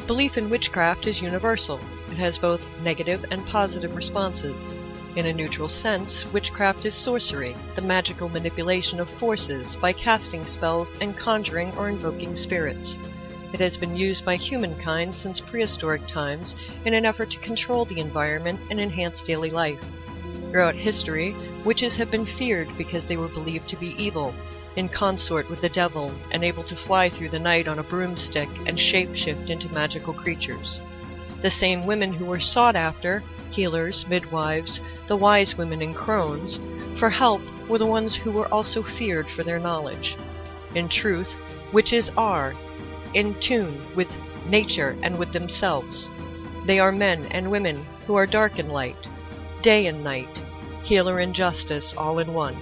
Belief in witchcraft is universal. It has both negative and positive responses. In a neutral sense, witchcraft is sorcery, the magical manipulation of forces by casting spells and conjuring or invoking spirits. It has been used by humankind since prehistoric times in an effort to control the environment and enhance daily life. Throughout history, witches have been feared because they were believed to be evil, in consort with the devil, and able to fly through the night on a broomstick and shape-shift into magical creatures. The same women who were sought after, healers, midwives, the wise women and crones, for help were the ones who were also feared for their knowledge. In truth, witches are in tune with nature and with themselves. They are men and women who are dark and light, day and night, healer and justice all in one.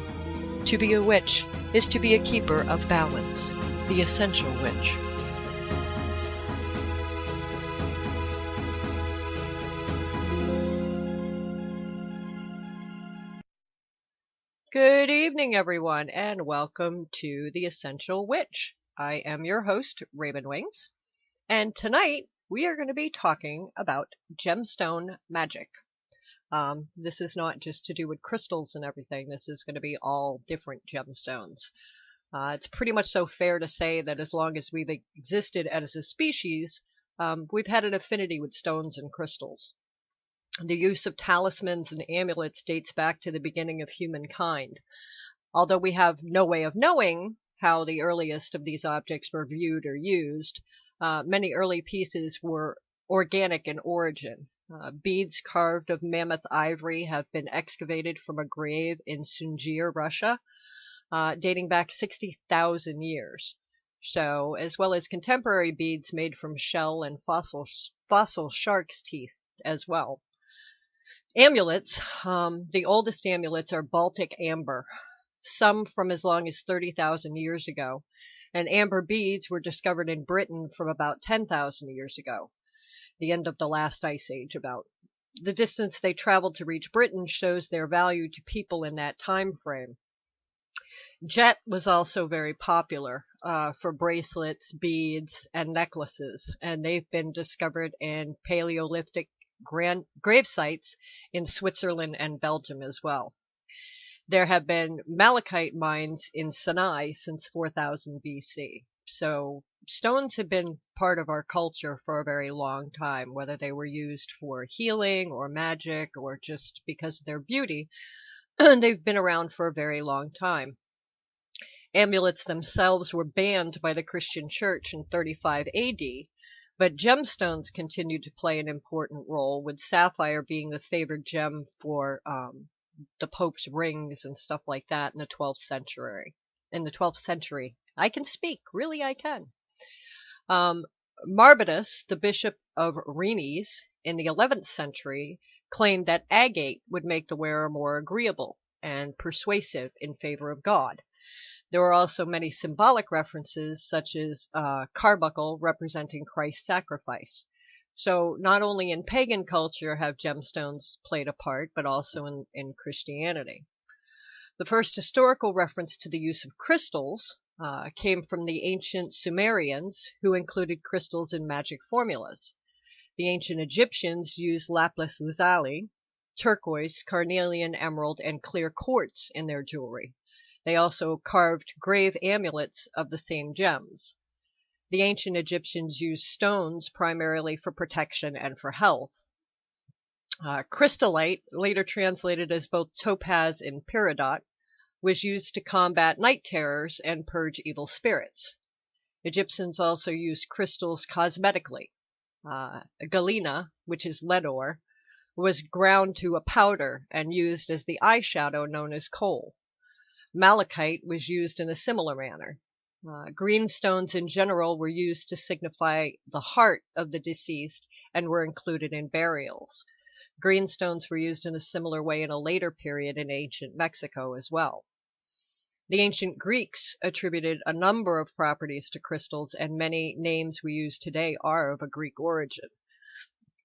To be a witch is to be a keeper of balance, the essential witch. Good evening, everyone, and welcome to The Essential Witch. I am your host, Raven Wings, and tonight we are going to be talking about gemstone magic. This is not just to do with crystals and everything. This is going to be all different gemstones. It's pretty much so fair to say that as long as we've existed as a species, we've had an affinity with stones and crystals. The use of talismans and amulets dates back to the beginning of humankind. Although we have no way of knowing how the earliest of these objects were viewed or used, many early pieces were organic in origin. Beads carved of mammoth ivory have been excavated from a grave in Sunjir, Russia, dating back 60,000 years. So, as well as contemporary beads made from shell and fossil shark's teeth as well. Amulets, the oldest amulets are Baltic amber, some from as long as 30,000 years ago, and amber beads were discovered in Britain from about 10,000 years ago, the end of the last ice age about. The distance they traveled to reach Britain shows their value to people in that time frame. Jet was also very popular for bracelets, beads, and necklaces, and they've been discovered in Paleolithic grave sites in Switzerland and Belgium as well. There have been malachite mines in Sinai since 4000 BC. So stones have been part of our culture for a very long time, whether they were used for healing or magic or just because of their beauty. They've been around for a very long time. Amulets themselves were banned by the Christian Church in 35 AD, but gemstones continued to play an important role, with sapphire being the favored gem for the Pope's rings and stuff like that in the 12th century. I can speak, really I can. Marbodus, the bishop of Rheims in the 11th century, claimed that agate would make the wearer more agreeable and persuasive in favor of God. There were also many symbolic references, such as carbuncle representing Christ's sacrifice. So not only in pagan culture have gemstones played a part, but also in Christianity. The first historical reference to the use of crystals came from the ancient Sumerians, who included crystals in magic formulas. The ancient Egyptians used lapis lazuli, turquoise, carnelian, emerald, and clear quartz in their jewelry. They also carved grave amulets of the same gems. The ancient Egyptians used stones primarily for protection and for health. Crystallite, later translated as both topaz and peridot, was used to combat night terrors and purge evil spirits. Egyptians also used crystals cosmetically. Galena, which is lead ore, was ground to a powder and used as the eyeshadow known as kohl. Malachite was used in a similar manner. Green stones in general were used to signify the heart of the deceased and were included in burials. Green stones were used in a similar way in a later period in ancient Mexico as well. The ancient Greeks attributed a number of properties to crystals, and many names we use today are of a Greek origin.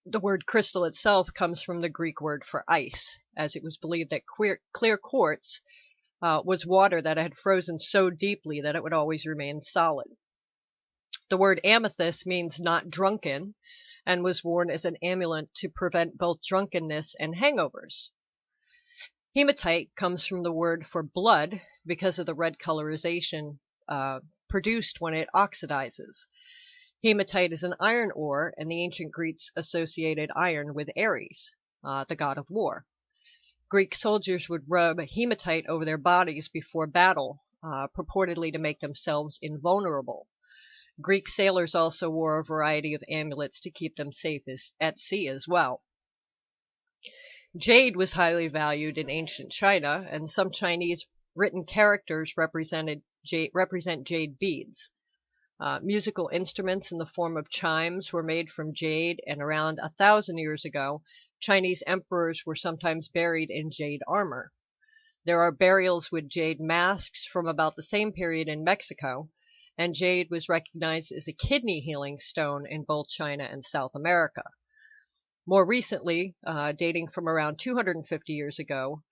The word crystal itself comes from the Greek word for ice, as it was believed that clear quartz was water that had frozen so deeply that it would always remain solid. The word amethyst means not drunken and was worn as an amulet to prevent both drunkenness and hangovers. Hematite comes from the word for blood because of the red colorization produced when it oxidizes. Hematite is an iron ore, and the ancient Greeks associated iron with Ares, the god of war. Greek soldiers would rub hematite over their bodies before battle, purportedly to make themselves invulnerable. Greek sailors also wore a variety of amulets to keep them safe at sea as well. Jade was highly valued in ancient China, and some Chinese written characters represent jade beads. Musical instruments in the form of chimes were made from jade, and around 1,000 years ago, Chinese emperors were sometimes buried in jade armor. There are burials with jade masks from about the same period in Mexico, and jade was recognized as a kidney healing stone in both China and South America. More recently, dating from around 250 years ago,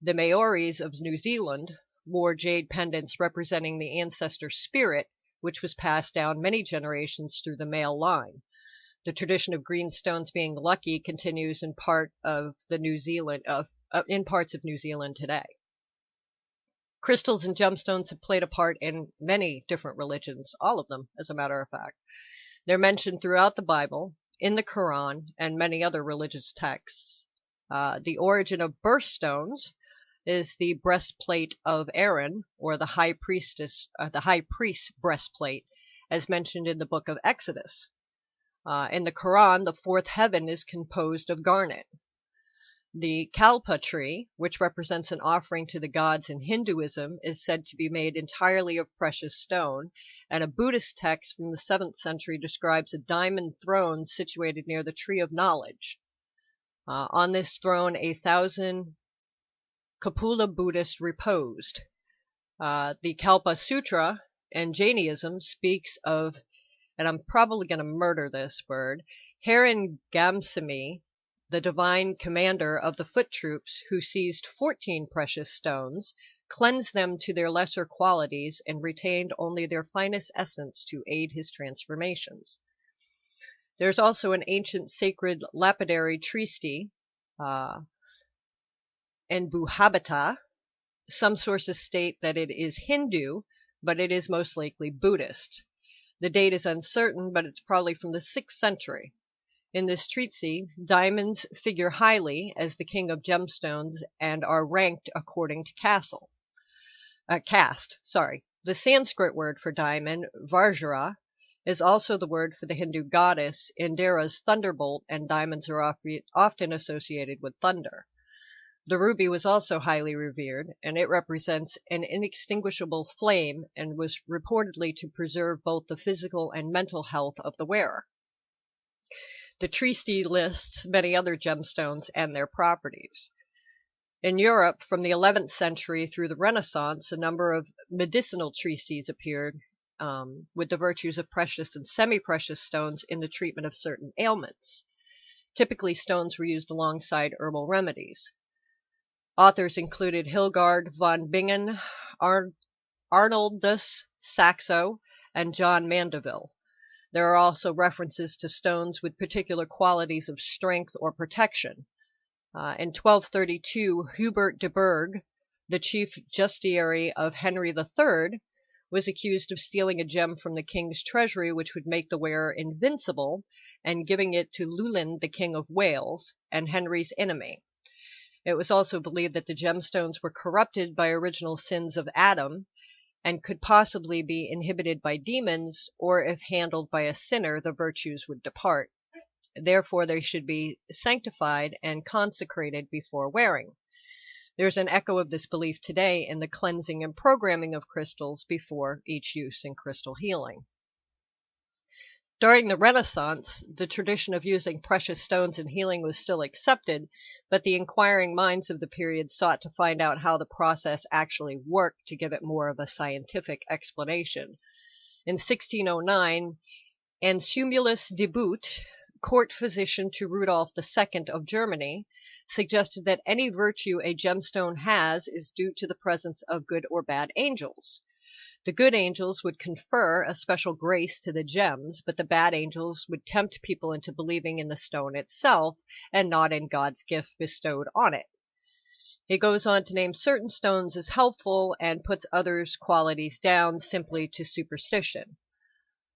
the Maoris of New Zealand wore jade pendants representing the ancestor spirit, which was passed down many generations through the male line. The tradition of green stones being lucky continues in parts of New Zealand today. Crystals and gemstones have played a part in many different religions, all of them, as a matter of fact. They're mentioned throughout the Bible, in the Quran, and many other religious texts. The origin of birthstones is the breastplate of Aaron, or the high priest's breastplate, as mentioned in the book of Exodus. In the Quran, the fourth heaven is composed of garnet. The kalpa tree, which represents an offering to the gods in Hinduism, is said to be made entirely of precious stone, and a Buddhist text from the 7th century describes a diamond throne situated near the tree of knowledge. On this throne, 1,000 Kapula Buddhists reposed. The Kalpa Sutra in Jainism speaks of, and I'm probably going to murder this word, Haringamsami, the divine commander of the foot troops who seized 14 precious stones, cleansed them to their lesser qualities, and retained only their finest essence to aid his transformations. There's also an ancient sacred lapidary treatise, in Buhabata. Some sources state that it is Hindu, but it is most likely Buddhist. The date is uncertain, but it's probably from the 6th century. In this treatise, diamonds figure highly as the king of gemstones and are ranked according to caste. The Sanskrit word for diamond, Vajra, is also the word for the Hindu goddess Indira's thunderbolt, and diamonds are often associated with thunder. The ruby was also highly revered, and it represents an inextinguishable flame and was reportedly to preserve both the physical and mental health of the wearer. The treatise lists many other gemstones and their properties. In Europe, from the 11th century through the Renaissance, a number of medicinal treatises appeared with the virtues of precious and semi-precious stones in the treatment of certain ailments. Typically, stones were used alongside herbal remedies. Authors included Hildegard von Bingen, Arnoldus Saxo, and John Mandeville. There are also references to stones with particular qualities of strength or protection. In 1232, Hubert de Burgh, the chief justiciary of Henry III, was accused of stealing a gem from the king's treasury which would make the wearer invincible, and giving it to Llewellyn, the king of Wales, and Henry's enemy. It was also believed that the gemstones were corrupted by original sins of Adam, and could possibly be inhibited by demons, or if handled by a sinner, the virtues would depart. Therefore, they should be sanctified and consecrated before wearing. There's an echo of this belief today in the cleansing and programming of crystals before each use in crystal healing. During the Renaissance, the tradition of using precious stones in healing was still accepted, but the inquiring minds of the period sought to find out how the process actually worked to give it more of a scientific explanation. In 1609, Ansumulus de Boot, court physician to Rudolph II of Germany, suggested that any virtue a gemstone has is due to the presence of good or bad angels. The good angels would confer a special grace to the gems, but the bad angels would tempt people into believing in the stone itself and not in God's gift bestowed on it. He goes on to name certain stones as helpful and puts others' qualities down simply to superstition.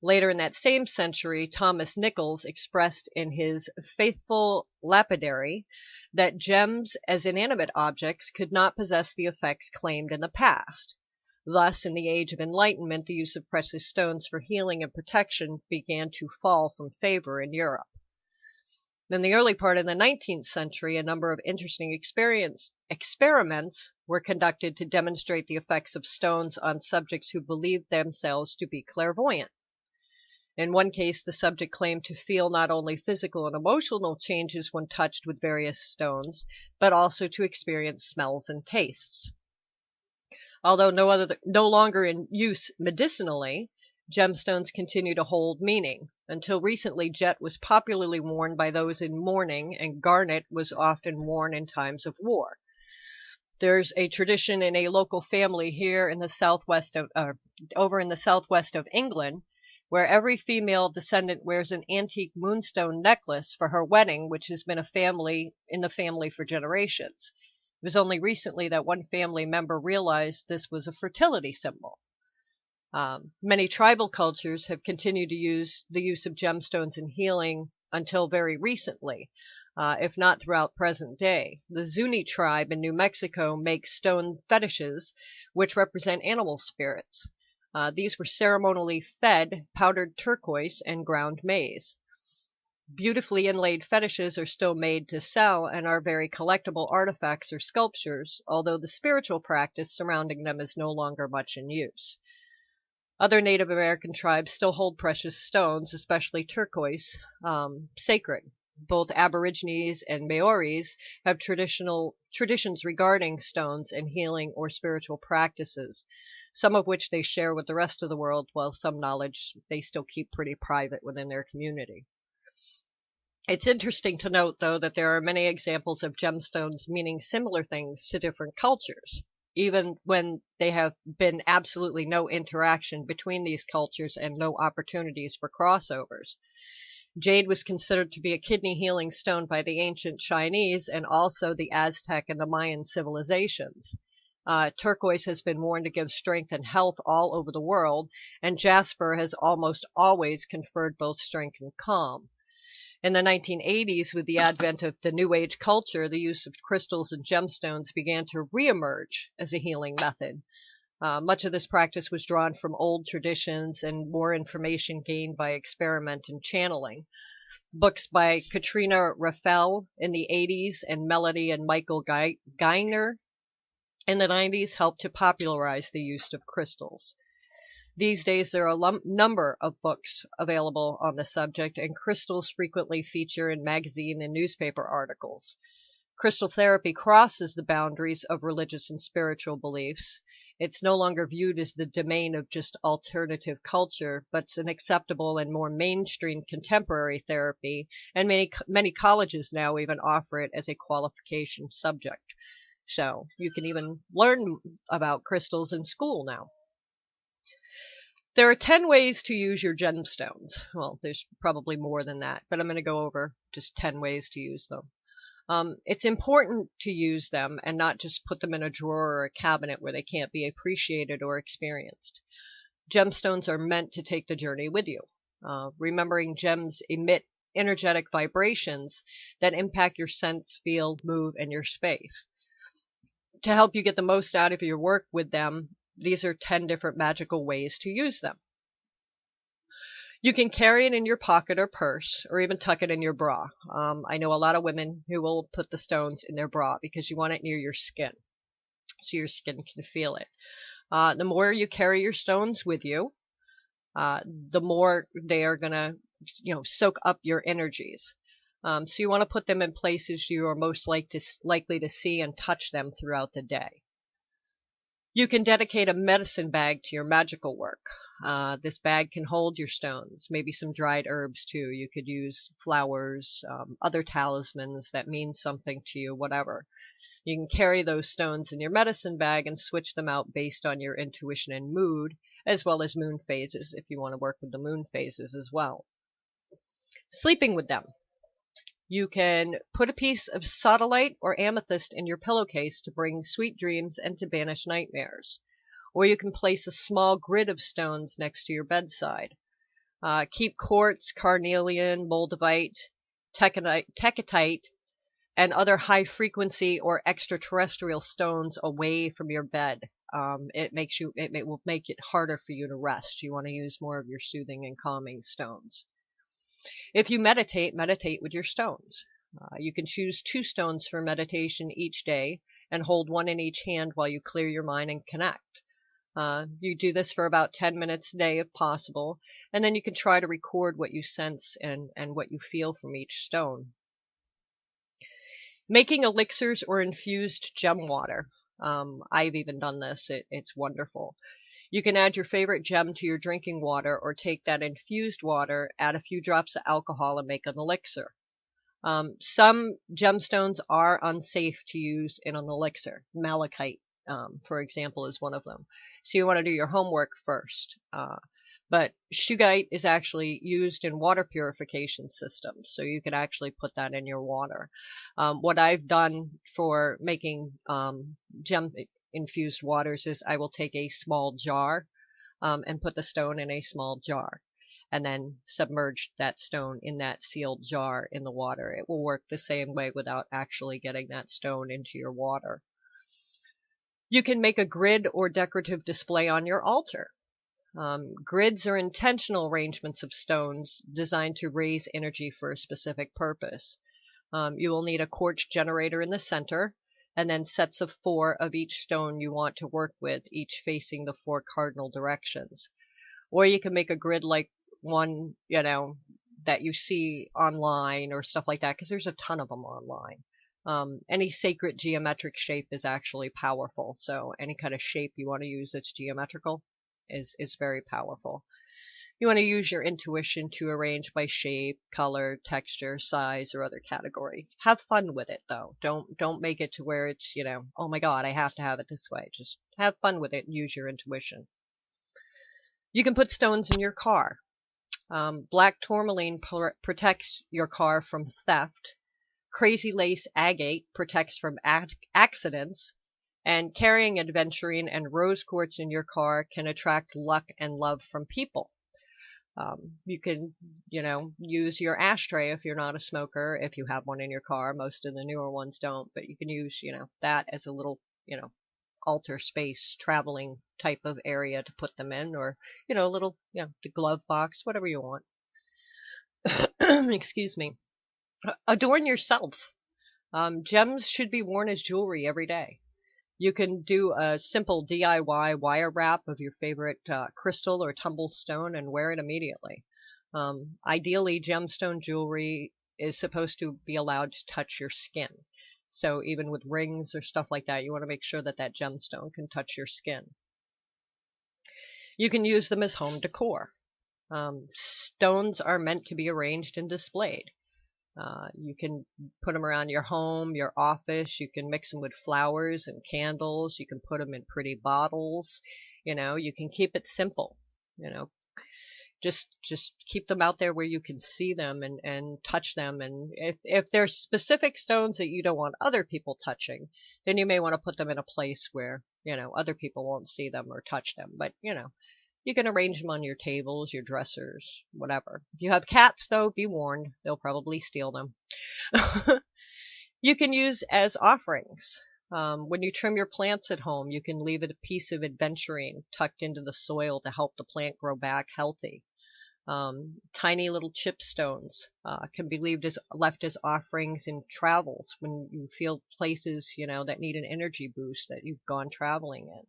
Later in that same century, Thomas Nichols expressed in his Faithful Lapidary that gems as inanimate objects could not possess the effects claimed in the past. Thus, in the Age of Enlightenment, the use of precious stones for healing and protection began to fall from favor in Europe. In the early part of the 19th century, a number of interesting experiments were conducted to demonstrate the effects of stones on subjects who believed themselves to be clairvoyant. In one case, the subject claimed to feel not only physical and emotional changes when touched with various stones, but also to experience smells and tastes. Although no longer in use medicinally, gemstones continue to hold meaning. Until recently, jet was popularly worn by those in mourning, and garnet was often worn in times of war. There's a tradition in a local family here in the southwest of, over in the southwest of England, where every female descendant wears an antique moonstone necklace for her wedding, which has been in the family for generations. It was only recently that one family member realized this was a fertility symbol. Many tribal cultures have continued to use the use of gemstones in healing until very recently, if not throughout present day. The Zuni tribe in New Mexico makes stone fetishes, which represent animal spirits. These were ceremonially fed powdered turquoise and ground maize. Beautifully inlaid fetishes are still made to sell and are very collectible artifacts or sculptures, although the spiritual practice surrounding them is no longer much in use. Other Native American tribes still hold precious stones, especially turquoise, sacred. Both Aborigines and Maoris have traditions regarding stones and healing or spiritual practices, some of which they share with the rest of the world, while some knowledge they still keep pretty private within their community. It's interesting to note, though, that there are many examples of gemstones meaning similar things to different cultures, even when they have been absolutely no interaction between these cultures and no opportunities for crossovers. Jade was considered to be a kidney healing stone by the ancient Chinese and also the Aztec and the Mayan civilizations. Turquoise has been worn to give strength and health all over the world, and jasper has almost always conferred both strength and calm. In the 1980s, with the advent of the New Age culture, the use of crystals and gemstones began to reemerge as a healing method. Much of this practice was drawn from old traditions and more information gained by experiment and channeling. Books by Katrina Raffel in the 80s and Melody and Michael Geiner in the 90s helped to popularize the use of crystals. These days, there are a number of books available on the subject, and crystals frequently feature in magazine and newspaper articles. Crystal therapy crosses the boundaries of religious and spiritual beliefs. It's no longer viewed as the domain of just alternative culture, but it's an acceptable and more mainstream contemporary therapy, and many colleges now even offer it as a qualification subject. So you can even learn about crystals in school now. There are 10 ways to use your gemstones. Well, there's probably more than that, but I'm going to go over just 10 ways to use them. It's important to use them and not just put them in a drawer or a cabinet where they can't be appreciated or experienced. Gemstones are meant to take the journey with you. Remembering gems emit energetic vibrations that impact your sense, field, move, and your space. To help you get the most out of your work with them, these are 10 different magical ways to use them. You can carry it in your pocket or purse, or even tuck it in your bra. I know a lot of women who will put the stones in their bra because you want it near your skin, so your skin can feel it. The more you carry your stones with you, the more they are going to, soak up your energies. So you want to put them in places you are most likely to see and touch them throughout the day. You can dedicate a medicine bag to your magical work. This bag can hold your stones, maybe some dried herbs too. You could use flowers, other talismans that mean something to you, whatever. You can carry those stones in your medicine bag and switch them out based on your intuition and mood, as well as moon phases if you want to work with the moon phases as well. Sleeping with them. You can put a piece of sodalite or amethyst in your pillowcase to bring sweet dreams and to banish nightmares. Or you can place a small grid of stones next to your bedside. Keep quartz, carnelian, moldavite, tekatite, and other high-frequency or extraterrestrial stones away from your bed. It will make it harder for you to rest. You want to use more of your soothing and calming stones. If you meditate with your stones. You can choose 2 stones for meditation each day and hold one in each hand while you clear your mind and connect. You do this for about 10 minutes a day if possible, and then you can try to record what you sense and what you feel from each stone. Making elixirs or infused gem water. I've even done this. It's wonderful. You can add your favorite gem to your drinking water or take that infused water, add a few drops of alcohol, and make an elixir. Some gemstones are unsafe to use in an elixir. Malachite, for example, is one of them. So you want to do your homework first. But shugite is actually used in water purification systems, so you can actually put that in your water. What I've done for making gem-infused waters is I will take a small jar and put the stone in a small jar, and then submerge that stone in that sealed jar in the water. It will work the same way without actually getting that stone into your water. You can make a grid or decorative display on your altar. Grids are intentional arrangements of stones designed to raise energy for a specific purpose. You will need a quartz generator in the center, and then sets of 4 of each stone you want to work with, each facing the 4 cardinal directions. Or you can make a grid like one, that you see online or stuff like that, because there's a ton of them online. Any sacred geometric shape is actually powerful, so any kind of shape you want to use that's geometrical is very powerful. You want to use your intuition to arrange by shape, color, texture, size, or other category. Have fun with it, though. Don't make it to where it's, oh my God, I have to have it this way. Just have fun with it and use your intuition. You can put stones in your car. Black tourmaline protects your car from theft. Crazy lace agate protects from accidents. And carrying aventurine and rose quartz in your car can attract luck and love from people. You can, use your ashtray if you're not a smoker, if you have one in your car. Most of the newer ones don't, but you can use, that as a little, altar space, traveling type of area to put them in, or, a little, the glove box, whatever you want. Excuse me. Adorn yourself. Gems should be worn as jewelry every day. You can do a simple DIY wire wrap of your favorite crystal or tumble stone and wear it immediately. Ideally, gemstone jewelry is supposed to be allowed to touch your skin. So even with rings or stuff like that, you want to make sure that that gemstone can touch your skin. You can use them as home decor. Stones are meant to be arranged and displayed. You can put them around your home, your office. You can mix them with flowers and candles. You can put them in pretty bottles. You can keep it simple. Just keep them out there where you can see them and touch them. And if there's specific stones that you don't want other people touching, then you may want to put them in a place where, other people won't see them or touch them. But, you can arrange them on your tables, your dressers, whatever. If you have cats, though, be warned. They'll probably steal them. You can use as offerings. When you trim your plants at home, you can leave a piece of aventurine tucked into the soil to help the plant grow back healthy. Tiny little chipstones can be left as offerings in travels when you feel places, that need an energy boost that you've gone traveling in.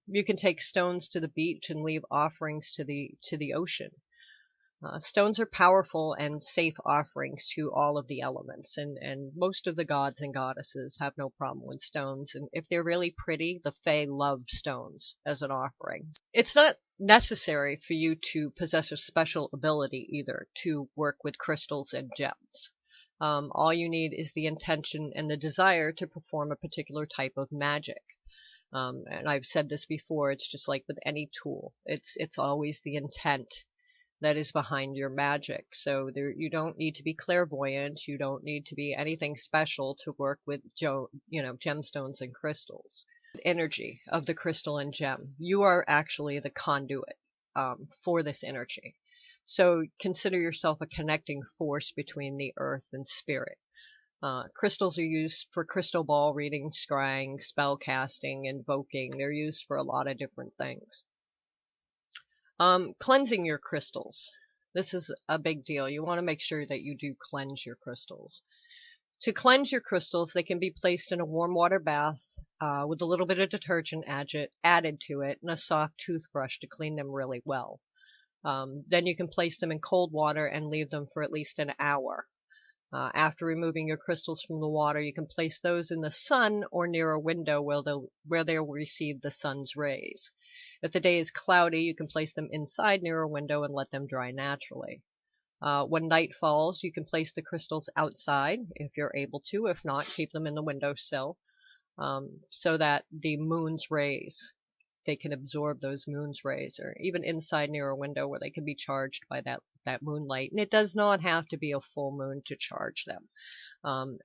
You can take stones to the beach and leave offerings to the ocean. Stones are powerful and safe offerings to all of the elements, and most of the gods and goddesses have no problem with stones. And if they're really pretty, the Fae love stones as an offering. It's not necessary for you to possess a special ability either to work with crystals and gems. All you need is the intention and the desire to perform a particular type of magic. And I've said this before, it's just like with any tool. It's always the intent that is behind your magic. So you don't need to be clairvoyant. You don't need to be anything special to work with gemstones and crystals. The energy of the crystal and gem. You are actually the conduit for this energy. So consider yourself a connecting force between the earth and spirit. Crystals are used for crystal ball reading, scrying, spell casting, invoking. They're used for a lot of different things. Cleansing your crystals. This is a big deal. You want to make sure that you do cleanse your crystals. To cleanse your crystals, they can be placed in a warm water bath with a little bit of detergent added to it and a soft toothbrush to clean them really well. Then you can place them in cold water and leave them for at least an hour. After removing your crystals from the water, you can place those in the sun or near a window where they'll receive the sun's rays. If the day is cloudy, you can place them inside near a window and let them dry naturally. When night falls, you can place the crystals outside if you're able to. If not, keep them in the windowsill so that the moon's rays, they can absorb those moon's rays, or even inside near a window where they can be charged by that moonlight. And it does not have to be a full moon to charge them.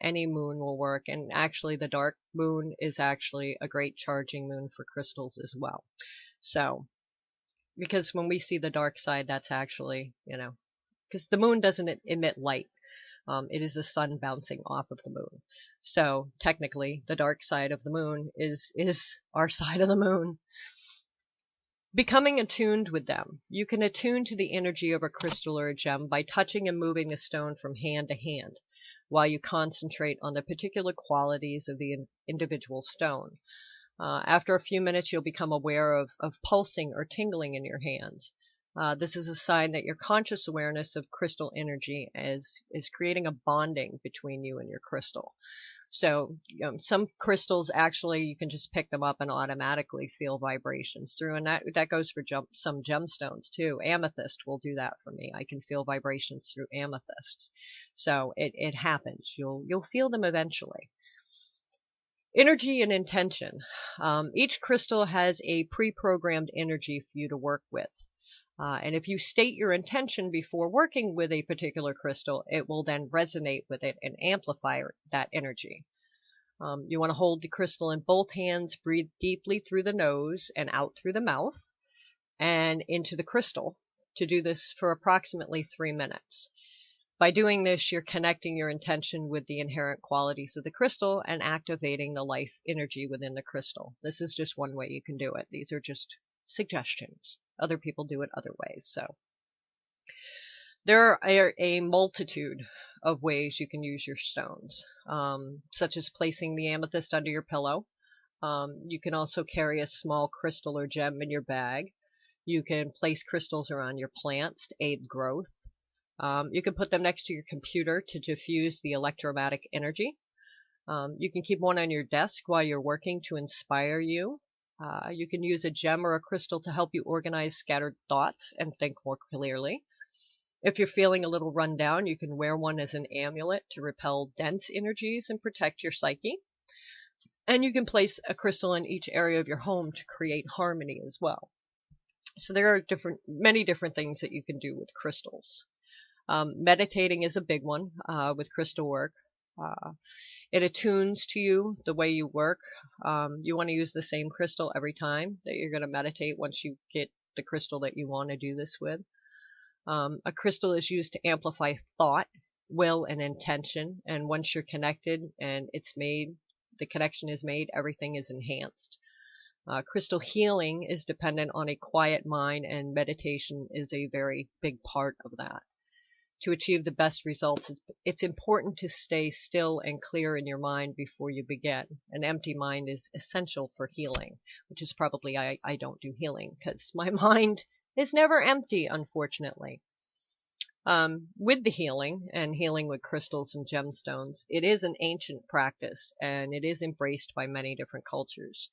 Any moon will work, and actually the dark moon is actually a great charging moon for crystals as well. So, because when we see the dark side, that's actually, because the moon doesn't emit light. It is the sun bouncing off of the moon. So technically, the dark side of the moon is our side of the moon. Becoming attuned with them. You can attune to the energy of a crystal or a gem by touching and moving the stone from hand to hand, while you concentrate on the particular qualities of the individual stone. After a few minutes, you'll become aware of pulsing or tingling in your hands. This is a sign that your conscious awareness of crystal energy is creating a bonding between you and your crystal. So some crystals, actually, you can just pick them up and automatically feel vibrations through, and that goes for some gemstones too. Amethyst will do that for me. I can feel vibrations through amethysts. So it happens. You'll feel them eventually. Energy and intention. Each crystal has a pre-programmed energy for you to work with. And if you state your intention before working with a particular crystal, it will then resonate with it and amplify that energy. You want to hold the crystal in both hands, breathe deeply through the nose and out through the mouth and into the crystal. To do this for approximately 3 minutes. By doing this, you're connecting your intention with the inherent qualities of the crystal and activating the life energy within the crystal. This is just one way you can do it. These are just suggestions. Other people do it other ways. So there are a multitude of ways you can use your stones, such as placing the amethyst under your pillow. You can also carry a small crystal or gem in your bag. You can place crystals around your plants to aid growth. You can put them next to your computer to diffuse the electromagnetic energy. You can keep one on your desk while you're working to inspire you. You can use a gem or a crystal to help you organize scattered thoughts and think more clearly. If you're feeling a little run down, you can wear one as an amulet to repel dense energies and protect your psyche. And you can place a crystal in each area of your home to create harmony as well. So there are many different things that you can do with crystals. Meditating is a big one with crystal work. It attunes to you the way you work. You want to use the same crystal every time that you're going to meditate once you get the crystal that you want to do this with. A crystal is used to amplify thought, will, and intention. And once you're connected and the connection is made, everything is enhanced. Crystal healing is dependent on a quiet mind, and meditation is a very big part of that. To achieve the best results, it's important to stay still and clear in your mind before you begin. An empty mind is essential for healing, which is probably I don't do healing because my mind is never empty, unfortunately. With the healing and healing with crystals and gemstones, it is an ancient practice and it is embraced by many different cultures.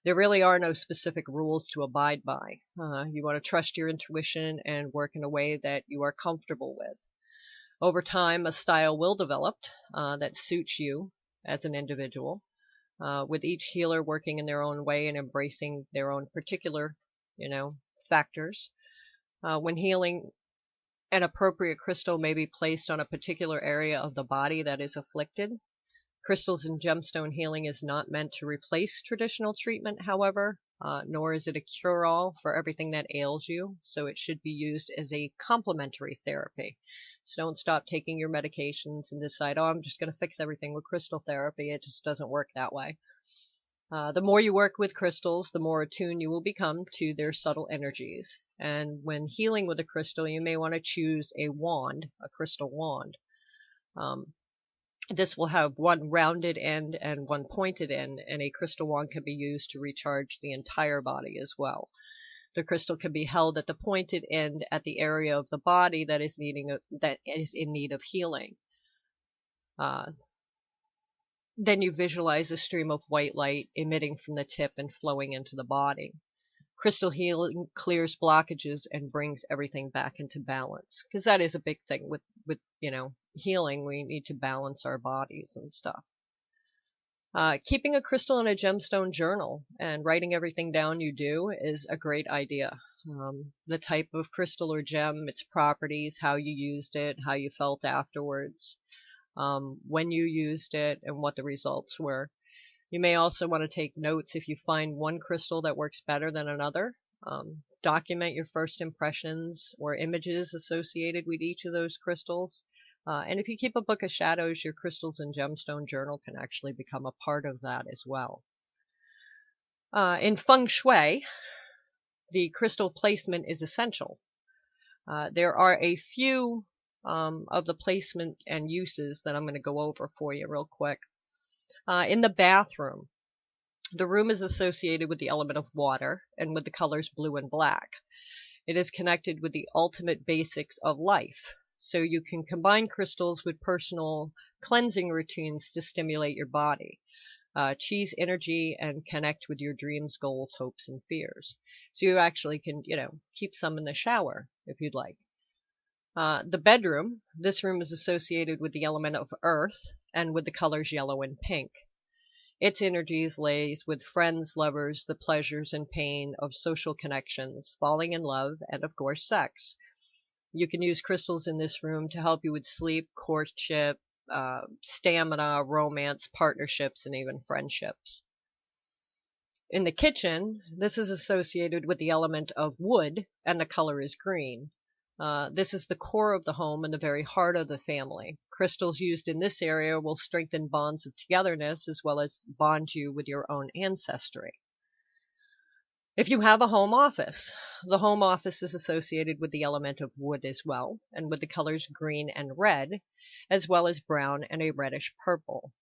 There really are no specific rules to abide by. You want to trust your intuition and work in a way that you are comfortable with. Over time, a style will develop that suits you as an individual, with each healer working in their own way and embracing their own particular, factors. When healing, an appropriate crystal may be placed on a particular area of the body that is afflicted. Crystals and gemstone healing is not meant to replace traditional treatment, however, nor is it a cure-all for everything that ails you, so it should be used as a complementary therapy. So don't stop taking your medications and decide, oh, I'm just going to fix everything with crystal therapy. It just doesn't work that way. The more you work with crystals, the more attuned you will become to their subtle energies. And when healing with a crystal, you may want to choose a wand, a crystal wand. This will have one rounded end and one pointed end, and a crystal wand can be used to recharge the entire body as well. The crystal can be held at the pointed end at the area of the body that is in need of healing. Then you visualize a stream of white light emitting from the tip and flowing into the body. Crystal healing clears blockages and brings everything back into balance, because that is a big thing with healing. We need to balance our bodies and stuff. Keeping a crystal in a gemstone journal and writing everything down you do is a great idea. The type of crystal or gem, its properties, how you used it, how you felt afterwards, when you used it, and what the results were. You may also want to take notes if you find one crystal that works better than another. Document your first impressions or images associated with each of those crystals. And if you keep a book of shadows, your crystals and gemstone journal can actually become a part of that as well. In feng shui, the crystal placement is essential. There are a few of the placement and uses that I'm going to go over for you real quick. In the bathroom, the room is associated with the element of water and with the colors blue and black. It is connected with the ultimate basics of life. So you can combine crystals with personal cleansing routines to stimulate your body, cheese energy, and connect with your dreams, goals, hopes, and fears. So you actually can, keep some in the shower if you'd like. The bedroom, this room is associated with the element of earth and with the colors yellow and pink. Its energies lays with friends, lovers, the pleasures and pain of social connections, falling in love, and of course sex. You can use crystals in this room to help you with sleep, courtship, stamina, romance, partnerships, and even friendships. In the kitchen, this is associated with the element of wood, and the color is green. This is the core of the home and the very heart of the family. Crystals used in this area will strengthen bonds of togetherness as well as bond you with your own ancestry. If you have a home office, the home office is associated with the element of wood as well, and with the colors green and red, as well as brown and a reddish purple.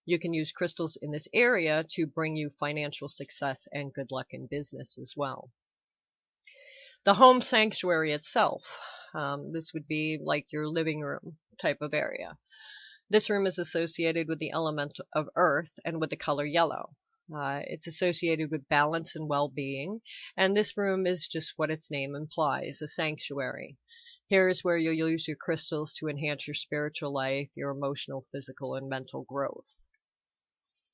You can use crystals in this area to bring you financial success and good luck in business as well. The home sanctuary itself, this would be like your living room type of area. This room is associated with the element of earth and with the color yellow. It's associated with balance and well-being, and this room is just what its name implies, a sanctuary. Here is where you'll use your crystals to enhance your spiritual life, your emotional, physical, and mental growth.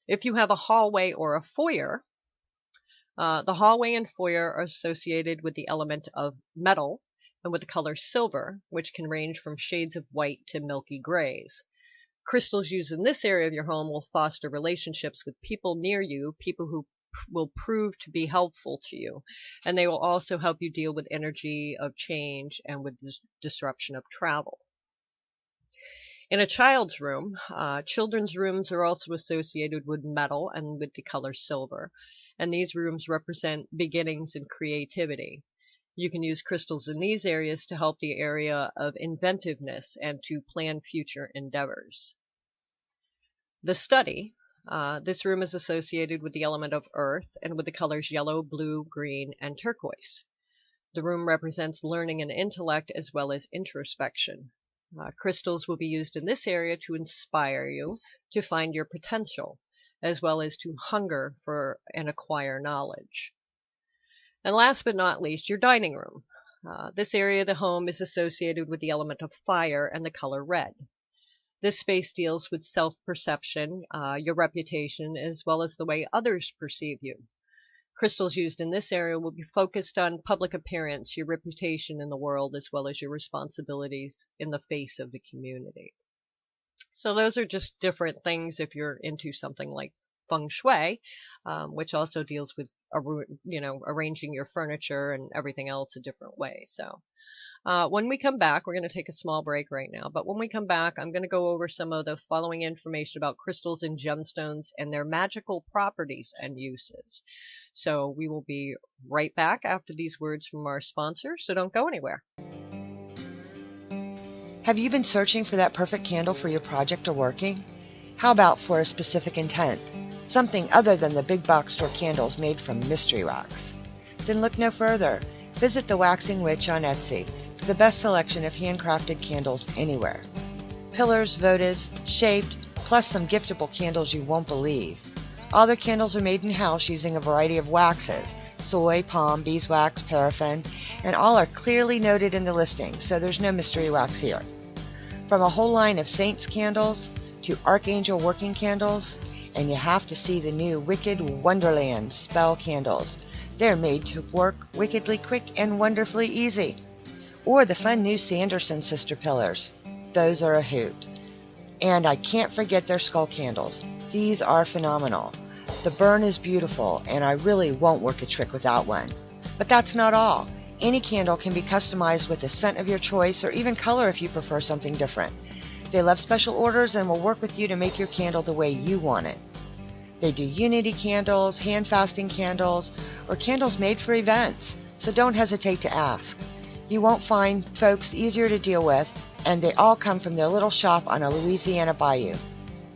If you have a hallway or a foyer, the hallway and foyer are associated with the element of metal and with the color silver, which can range from shades of white to milky grays. Crystals used in this area of your home will foster relationships with people near you, people who will prove to be helpful to you, and they will also help you deal with energy of change and with disruption of travel. In a child's room, children's rooms are also associated with metal and with the color silver, and these rooms represent beginnings and creativity. You can use crystals in these areas to help the area of inventiveness and to plan future endeavors. The study, this room is associated with the element of earth and with the colors yellow, blue, green, and turquoise. The room represents learning and intellect as well as introspection. Crystals will be used in this area to inspire you to find your potential, as well as to hunger for and acquire knowledge. And last but not least, your dining room. This area of the home is associated with the element of fire and the color red. This space deals with self-perception, your reputation, as well as the way others perceive you. Crystals used in this area will be focused on public appearance, your reputation in the world, as well as your responsibilities in the face of the community. So those are just different things if you're into something like feng shui, which also deals with arranging your furniture and everything else a different way. So when we come back, we're going to take a small break right now, but when we come back, I'm going to go over some of the following information about crystals and gemstones and their magical properties and uses. So we will be right back after these words from our sponsor, so don't go anywhere. Have you been searching for that perfect candle for your project or working? How about for a specific intent? Something other than the big box store candles made from mystery wax? Then look no further. Visit the Waxing Witch on Etsy for the best selection of handcrafted candles anywhere. Pillars, votives, shaped, plus some giftable candles you won't believe. All their candles are made in-house using a variety of waxes: soy, palm, beeswax, paraffin, and all are clearly noted in the listing, so there's no mystery wax here. From a whole line of saints candles to archangel working candles, and you have to see the new Wicked Wonderland spell candles. They're made to work wickedly quick and wonderfully easy. Or the fun new Sanderson sister pillars. Those are a hoot. And I can't forget their skull candles. These are phenomenal. The burn is beautiful, and I really won't work a trick without one. But that's not all. Any candle can be customized with a scent of your choice, or even color if you prefer something different. They love special orders and will work with you to make your candle the way you want it. They do unity candles, hand fasting candles, or candles made for events, so don't hesitate to ask. You won't find folks easier to deal with, and they all come from their little shop on a Louisiana bayou.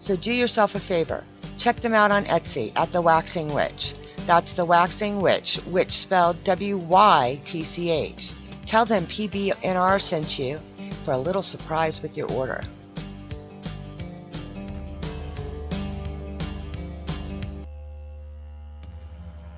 So do yourself a favor. Check them out on Etsy at The Waxing Witch. That's The Waxing Witch, witch spelled W-Y-T-C-H. Tell them PBNR sent you for a little surprise with your order.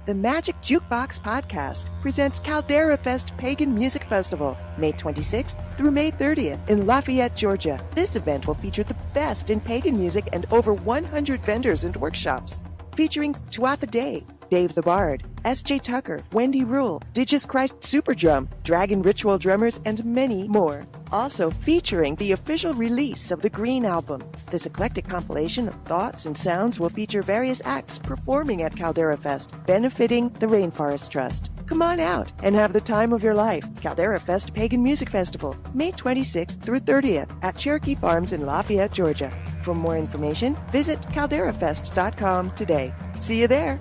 The Magic Jukebox Podcast presents Caldera Fest Pagan Music Festival, May 26th through May 30th in Lafayette, Georgia. This event will feature the best in pagan music and over 100 vendors and workshops, featuring Tuatha Day, Dave the Bard, S.J. Tucker, Wendy Rule, Digis Christ Superdrum, Dragon Ritual Drummers, and many more. Also featuring the official release of the Green Album. This eclectic compilation of thoughts and sounds will feature various acts performing at Caldera Fest, benefiting the Rainforest Trust. Come on out and have the time of your life. Caldera Fest Pagan Music Festival, May 26th through 30th at Cherokee Farms in Lafayette, Georgia. For more information, visit calderafest.com today. See you there.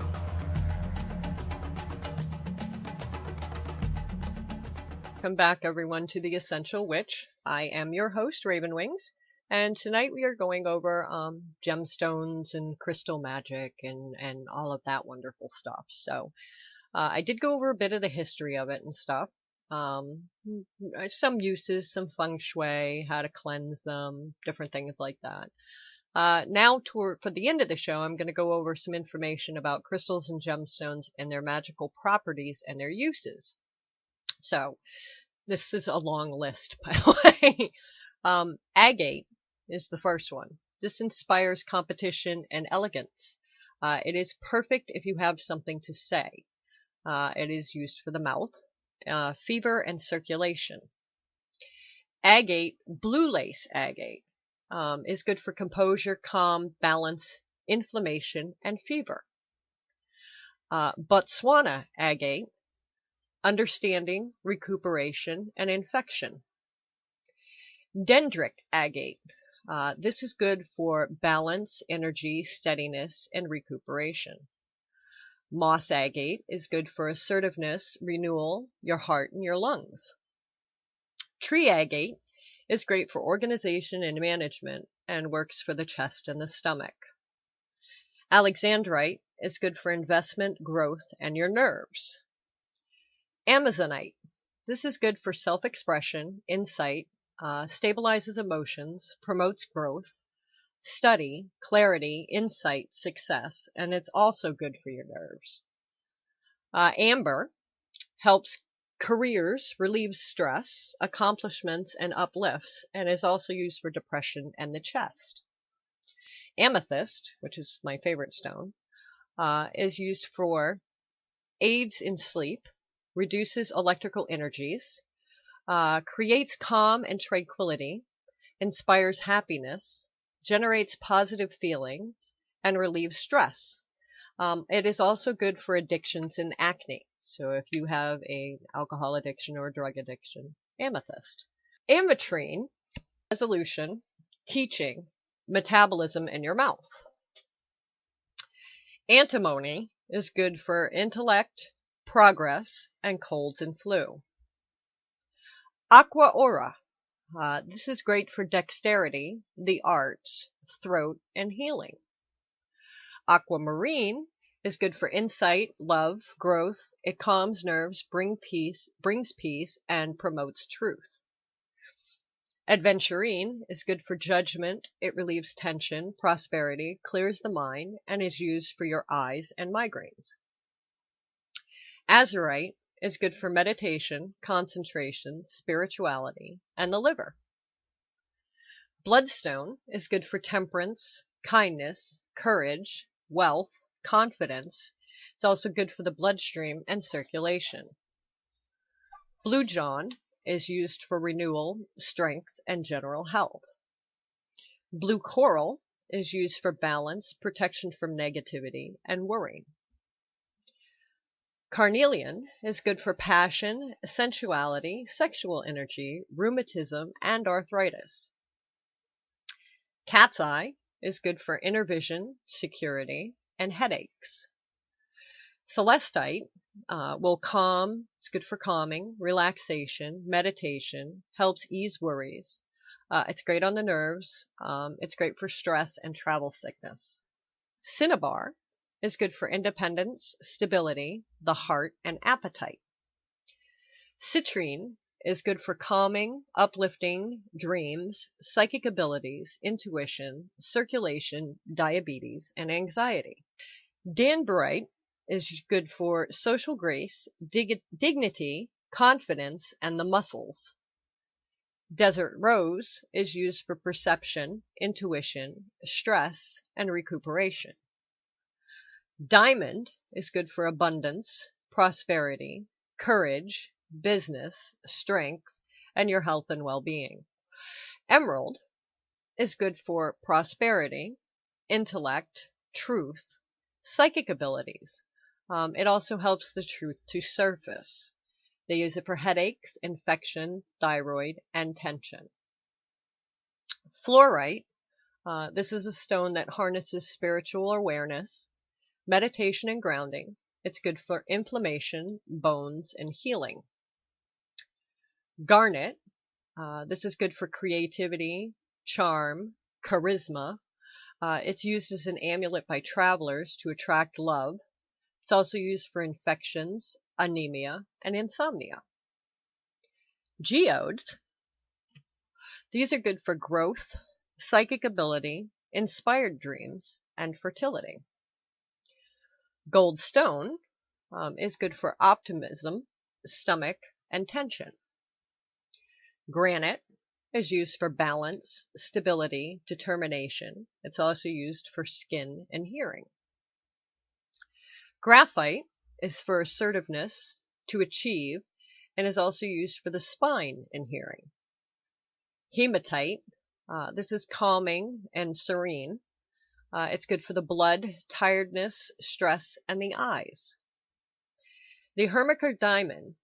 Welcome back, everyone, to The Essential Witch. I am your host, Raven Wings, and tonight we are going over gemstones and crystal magic and all of that wonderful stuff. So I did go over a bit of the history of it and stuff. Some uses, some feng shui, how to cleanse them, different things like that. Now, for the end of the show, I'm going to go over some information about crystals and gemstones and their magical properties and their uses. So, this is a long list, by the way. Agate is the first one. This inspires competition and elegance. It is perfect if you have something to say. It is used for the mouth, fever, and circulation. Agate, blue lace agate, is good for composure, calm, balance, inflammation, and fever. Botswana agate, understanding, recuperation, and infection. Dendritic agate. This is good for balance, energy, steadiness, and recuperation. Moss agate is good for assertiveness, renewal, your heart, and your lungs. Tree agate is great for organization and management and works for the chest and the stomach. Alexandrite is good for investment, growth, and your nerves. Amazonite. This is good for self-expression, insight, stabilizes emotions, promotes growth, study, clarity, insight, success, and it's also good for your nerves. Amber helps Careers relieves stress, accomplishments, and uplifts, and is also used for depression and the chest. Amethyst, which is my favorite stone, is used for aids in sleep, reduces electrical energies, creates calm and tranquility, inspires happiness, generates positive feelings, and relieves stress. It is also good for addictions and acne. So if you have an alcohol addiction or a drug addiction, amethyst. Ametrine, resolution, teaching, metabolism in your mouth. Antimony is good for intellect, progress, and colds and flu. Aqua aura. This is great for dexterity, the arts, throat, and healing. Aquamarine is good for insight, love, growth. It calms nerves, brings peace, and promotes truth. Adventurine is good for judgment. It relieves tension, prosperity, clears the mind, and is used for your eyes and migraines. Azurite is good for meditation, concentration, spirituality, and the liver. Bloodstone is good for temperance, kindness, courage, wealth, confidence. It's also good for the bloodstream and circulation. Blue John is used for renewal, strength, and general health. Blue coral is used for balance, protection from negativity, and worry. Carnelian is good for passion, sensuality, sexual energy, rheumatism, and arthritis. Cat's eye is good for inner vision, security, and headaches. Celestite will calm. It's good for calming, relaxation, meditation, helps ease worries. It's great on the nerves. It's great for stress and travel sickness. Cinnabar is good for independence, stability, the heart, and appetite. Citrine is good for calming, uplifting, dreams, psychic abilities, intuition, circulation, diabetes, and anxiety. Danburite is good for social grace, dignity, confidence, and the muscles. Desert rose is used for perception, intuition, stress, and recuperation. Diamond is good for abundance, prosperity, courage, business, strength, and your health and well-being. Emerald is good for prosperity, intellect, truth, psychic abilities. It also helps the truth to surface. They use it for headaches, infection, thyroid, and tension. Fluorite, this is a stone that harnesses spiritual awareness, meditation, and grounding. It's good for inflammation, bones, and healing. Garnet, this is good for creativity, charm, charisma. It's used as an amulet by travelers to attract love. It's also used for infections, anemia, and insomnia. Geodes, these are good for growth, psychic ability, inspired dreams, and fertility. Gold stone is good for optimism, stomach, and tension. Granite is used for balance, stability, determination. It's also used for skin and hearing. Graphite is for assertiveness, to achieve, and is also used for the spine and hearing. Hematite, this is calming and serene. It's good for the blood, tiredness, stress, and the eyes. The Hermiker diamond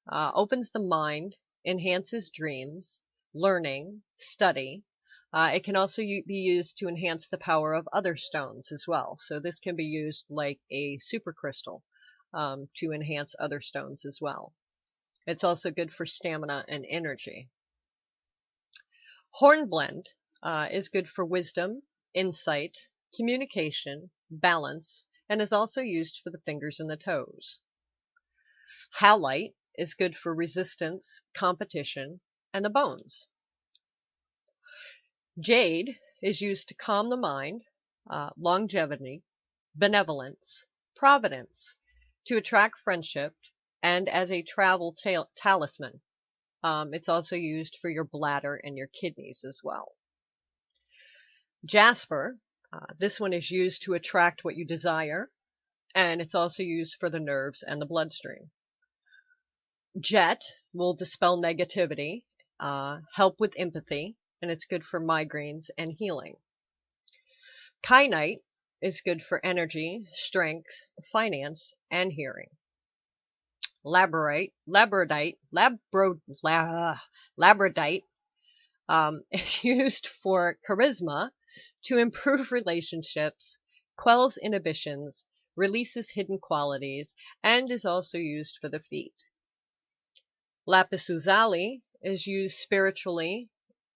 opens the mind, enhances dreams, learning, study. It can also be used to enhance the power of other stones as well. So this can be used like a supercrystal to enhance other stones as well. It's also good for stamina and energy. Hornblende is good for wisdom, insight, communication, balance, and is also used for the fingers and the toes. Halite is good for resistance, competition, and the bones. Jade is used to calm the mind, longevity, benevolence, providence, to attract friendship, and as a travel talisman. It's also used for your bladder and your kidneys as well. Jasper, this one is used to attract what you desire, and it's also used for the nerves and the bloodstream. Jet will dispel negativity, help with empathy, and it's good for migraines and healing. Kyanite is good for energy, strength, finance, and hearing. Labradite is used for charisma, to improve relationships, quells inhibitions, releases hidden qualities, and is also used for the feet. Lapis lazuli is used spiritually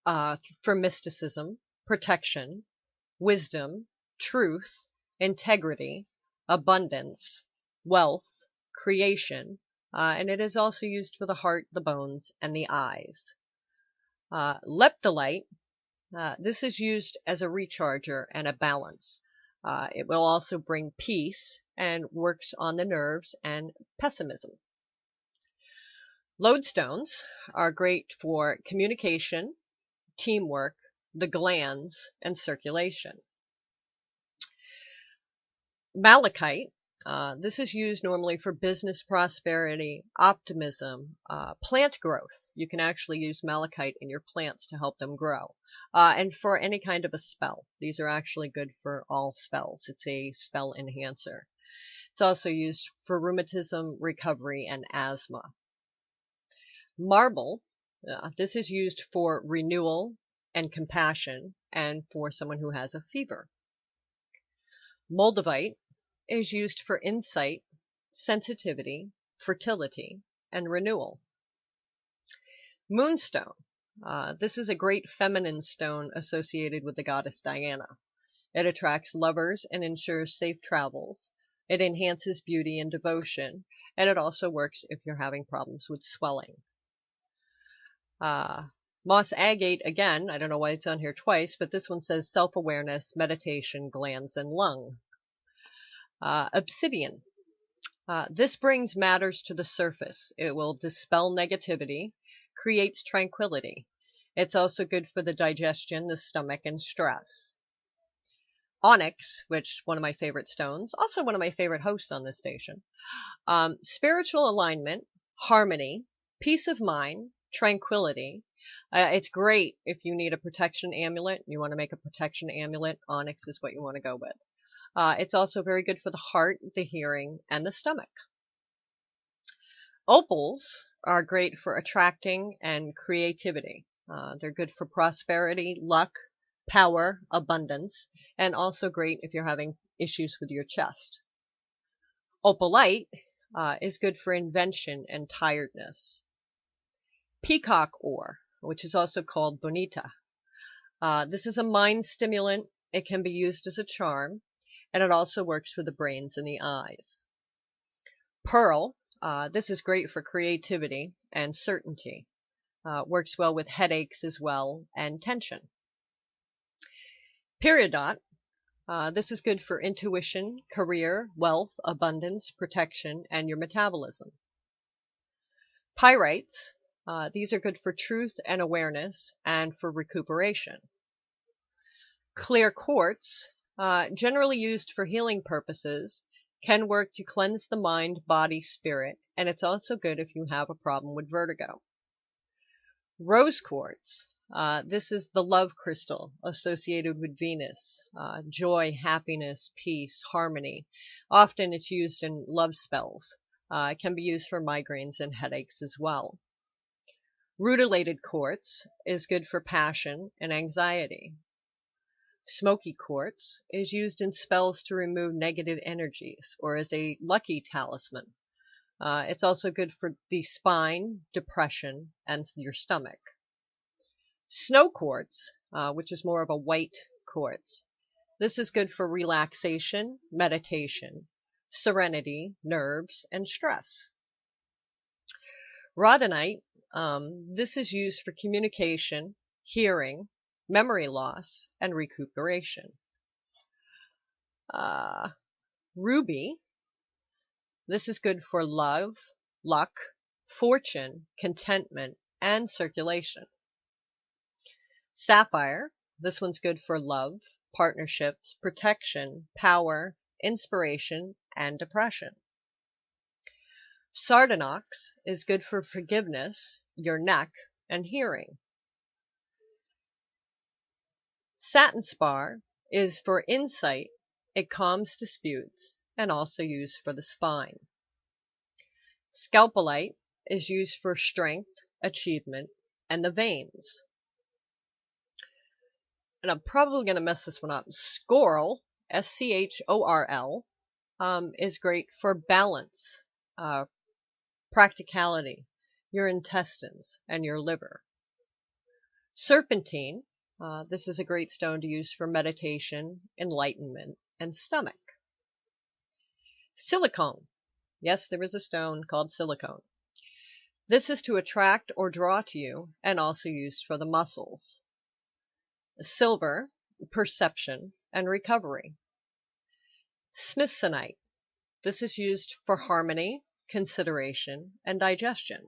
for mysticism, protection, wisdom, truth, integrity, abundance, wealth, creation, and it is also used for the heart, the bones, and the eyes. Leptolite, this is used as a recharger and a balance. It will also bring peace and works on the nerves and pessimism. Lodestones are great for communication, teamwork, the glands, and circulation. Malachite, this is used normally for business prosperity, optimism, plant growth. You can actually use malachite in your plants to help them grow. And for any kind of a spell. These are actually good for all spells. It's a spell enhancer. It's also used for rheumatism, recovery, and asthma. Marble, this is used for renewal and compassion, and for someone who has a fever. Moldavite is used for insight, sensitivity, fertility, and renewal. Moonstone, this is a great feminine stone associated with the goddess Diana. It attracts lovers and ensures safe travels. It enhances beauty and devotion, and it also works if you're having problems with swelling. Moss agate, again, I don't know why it's on here twice, but this one says self-awareness, meditation, glands, and lung. Obsidian. This brings matters to the surface. It will dispel negativity, creates tranquility. It's also good for the digestion, the stomach, and stress. Onyx, which one of my favorite stones, also one of my favorite hosts on this station. Spiritual alignment, harmony, peace of mind, tranquility. It's great if you need a protection amulet. You want to make a protection amulet. Onyx is what you want to go with. It's also very good for the heart, the hearing, and the stomach. Opals are great for attracting and creativity. They're good for prosperity, luck, power, abundance, and also great if you're having issues with your chest. Opalite is good for invention and tiredness. Peacock ore, which is also called bonita. This is a mind stimulant. It can be used as a charm, and it also works for the brains and the eyes. Pearl, this is great for creativity and certainty. Works well with headaches as well, and tension. Peridot, this is good for intuition, career, wealth, abundance, protection, and your metabolism. Pyrites, these are good for truth and awareness, and for recuperation. Clear quartz, generally used for healing purposes, can work to cleanse the mind, body, spirit, and it's also good if you have a problem with vertigo. Rose quartz, this is the love crystal associated with Venus, joy, happiness, peace, harmony. Often it's used in love spells. It can be used for migraines and headaches as well. Rutilated quartz is good for passion and anxiety. Smoky quartz is used in spells to remove negative energies or as a lucky talisman. It's also good for the spine, depression, and your stomach. Snow quartz, which is more of a white quartz. This is good for relaxation, meditation, serenity, nerves, and stress. Rhodonite, this is used for communication, hearing, memory loss, and recuperation. Ruby, this is good for love, luck, fortune, contentment, and circulation. Sapphire, this one's good for love, partnerships, protection, power, inspiration, and depression. Sardonyx is good for forgiveness, your neck, and hearing. Satin spar is for insight, it calms disputes, and also used for the spine. Scalpelite is used for strength, achievement, and the veins. And I'm probably going to mess this one up. Schorl, Schorl, is great for balance, practicality, your intestines, and your liver. Serpentine, this is a great stone to use for meditation, enlightenment, and stomach. Silicone. Yes, there is a stone called silicone. This is to attract or draw to you, and also used for the muscles. Silver, perception, and recovery. Smithsonite. This is used for harmony, consideration, and digestion.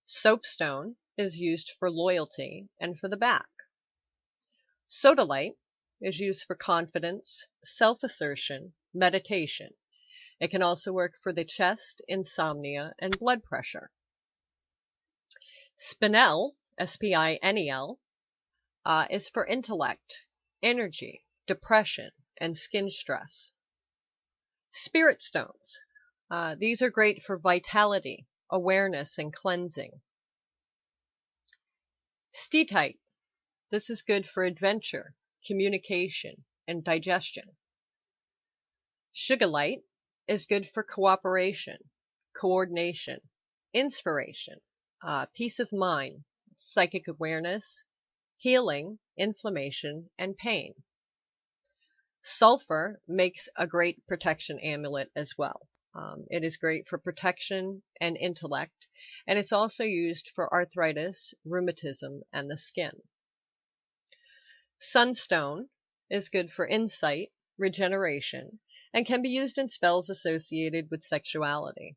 Soapstone is used for loyalty and for the back. Sodalite is used for confidence, self-assertion, meditation. It can also work for the chest, insomnia, and blood pressure. Spinel, Spinel, is for intellect, energy, depression, and skin stress. Spirit stones. These are great for vitality, awareness, and cleansing. Steatite. This is good for adventure, communication, and digestion. Sugarlight is good for cooperation, coordination, inspiration, peace of mind, psychic awareness, healing, inflammation, and pain. Sulfur makes a great protection amulet as well. It is great for protection and intellect, and it's also used for arthritis, rheumatism, and the skin. Sunstone is good for insight, regeneration, and can be used in spells associated with sexuality.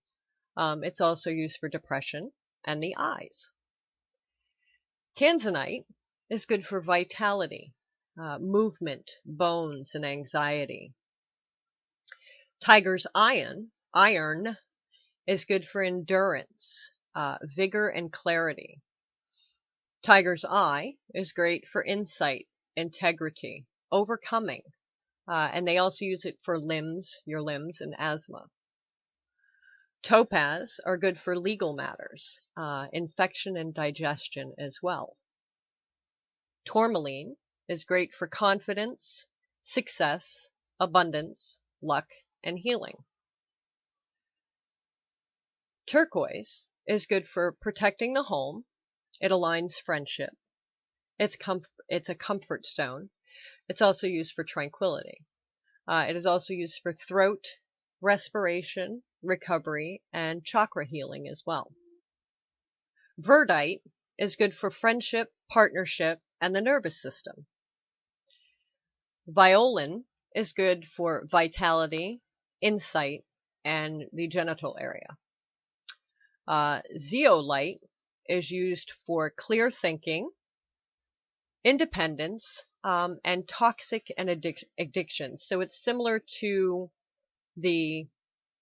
It's also used for depression and the eyes. Tanzanite is good for vitality, movement, bones, and anxiety. Tiger's iron is good for endurance, vigor, and clarity. Tiger's eye is great for insight, integrity, overcoming, and they also use it for your limbs, and asthma. Topaz are good for legal matters, infection and digestion as well. Tourmaline is great for confidence, success, abundance, luck, and healing. Turquoise is good for protecting the home. It aligns friendship. It's a comfort stone. It's also used for tranquility. It is also used for throat, respiration, recovery, and chakra healing as well. Verdite is good for friendship, partnership, and the nervous system. Violin is good for vitality, insight, and the genital area. Zeolite is used for clear thinking, independence, and toxic and addictions. So it's similar to the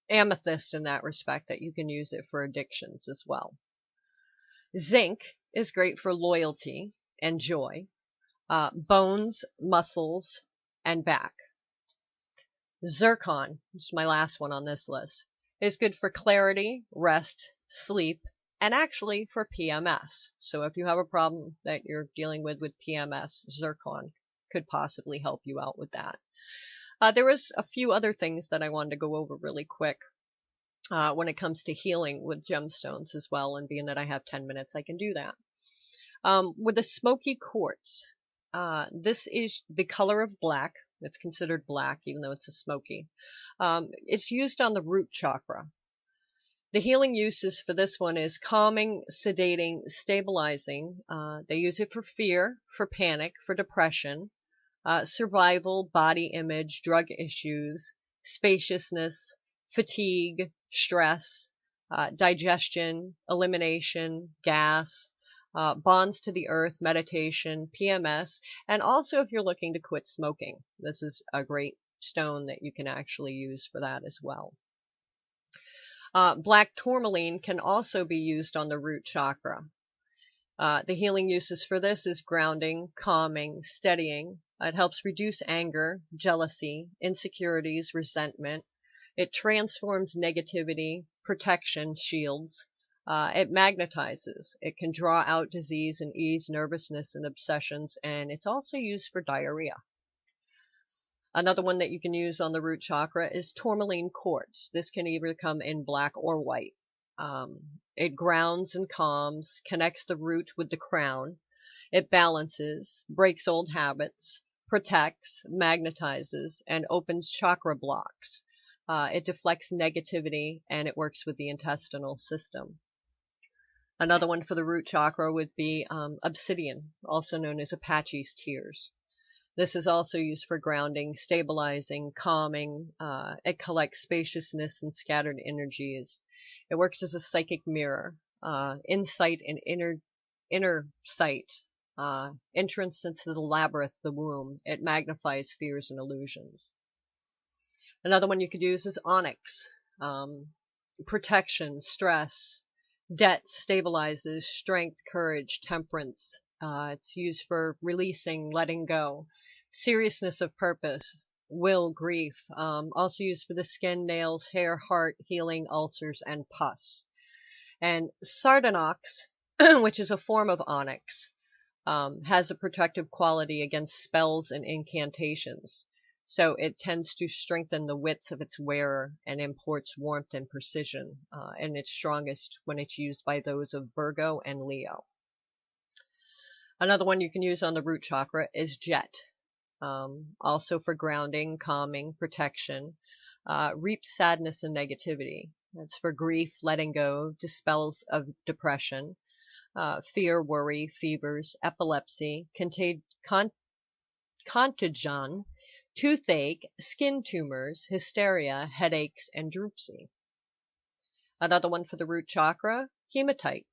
amethyst in that respect, that you can use it for addictions as well. Zinc is great for loyalty and joy, bones, muscles, and back. Zircon, which is my last one on this list, is good for clarity, rest, sleep, and actually for PMS. So if you have a problem that you're dealing with PMS, zircon could possibly help you out with that. There was a few other things that I wanted to go over really quick when it comes to healing with gemstones as well, and being that I have 10 minutes, I can do that. With the smoky quartz, this is the color of black. It's considered black, even though it's a smoky. It's used on the root chakra. The healing uses for this one is calming, sedating, stabilizing. They use it for fear, for panic, for depression, survival, body image, drug issues, spaciousness, fatigue, stress, digestion, elimination, gas, bonds to the earth, meditation, PMS, and also if you're looking to quit smoking. This is a great stone that you can actually use for that as well. Black tourmaline can also be used on the root chakra. The healing uses for this is grounding, calming, steadying. It helps reduce anger, jealousy, insecurities, resentment. It transforms negativity, protection, shields. It magnetizes. It can draw out disease and ease nervousness and obsessions, and it's also used for diarrhea. Another one that you can use on the root chakra is tourmaline quartz. This can either come in black or white. It grounds and calms, connects the root with the crown. It balances, breaks old habits, protects, magnetizes, and opens chakra blocks. It deflects negativity, and it works with the intestinal system. Another one for the root chakra would be obsidian, also known as Apache's tears. This is also used for grounding, stabilizing, calming. It collects spaciousness and scattered energies. It works as a psychic mirror, insight and inner sight, entrance into the labyrinth, the womb. It magnifies fears and illusions. Another one you could use is onyx, protection, stress, debt, stabilizes, strength, courage, temperance. It's used for releasing, letting go, seriousness of purpose, will, grief. Also used for the skin, nails, hair, heart, healing, ulcers, and pus. And sardonyx, which is a form of onyx, has a protective quality against spells and incantations. So it tends to strengthen the wits of its wearer and imports warmth and precision. And it's strongest when it's used by those of Virgo and Leo. Another one you can use on the root chakra is jet. Also for grounding, calming, protection. Reaps sadness and negativity. That's for grief, letting go, dispels of depression, fear, worry, fevers, epilepsy, contagion, toothache, skin tumors, hysteria, headaches, and dropsy. Another one for the root chakra, hematite.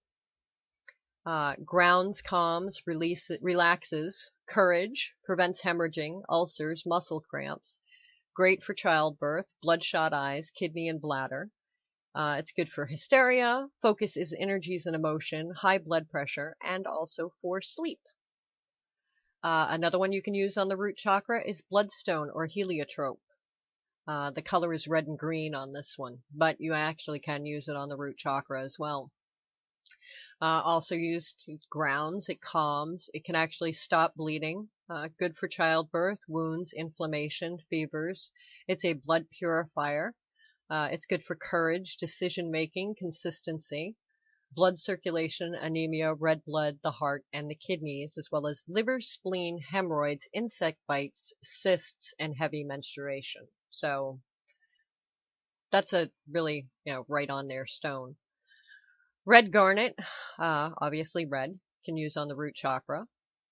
Grounds, calms, relaxes, courage, prevents hemorrhaging, ulcers, muscle cramps. Great for childbirth, bloodshot eyes, kidney and bladder. It's good for hysteria, focuses energies and emotion, high blood pressure, and also for sleep. Another one you can use on the root chakra is bloodstone or heliotrope. The color is red and green on this one, but you actually can use it on the root chakra as well. Also used to grounds, it calms, it can actually stop bleeding. Good for childbirth, wounds, inflammation, fevers. It's a blood purifier. It's good for courage, decision making, consistency, blood circulation, anemia, red blood, the heart, and the kidneys, as well as liver, spleen, hemorrhoids, insect bites, cysts, and heavy menstruation. So that's a really, right on there stone. Red garnet, obviously red, can use on the root chakra.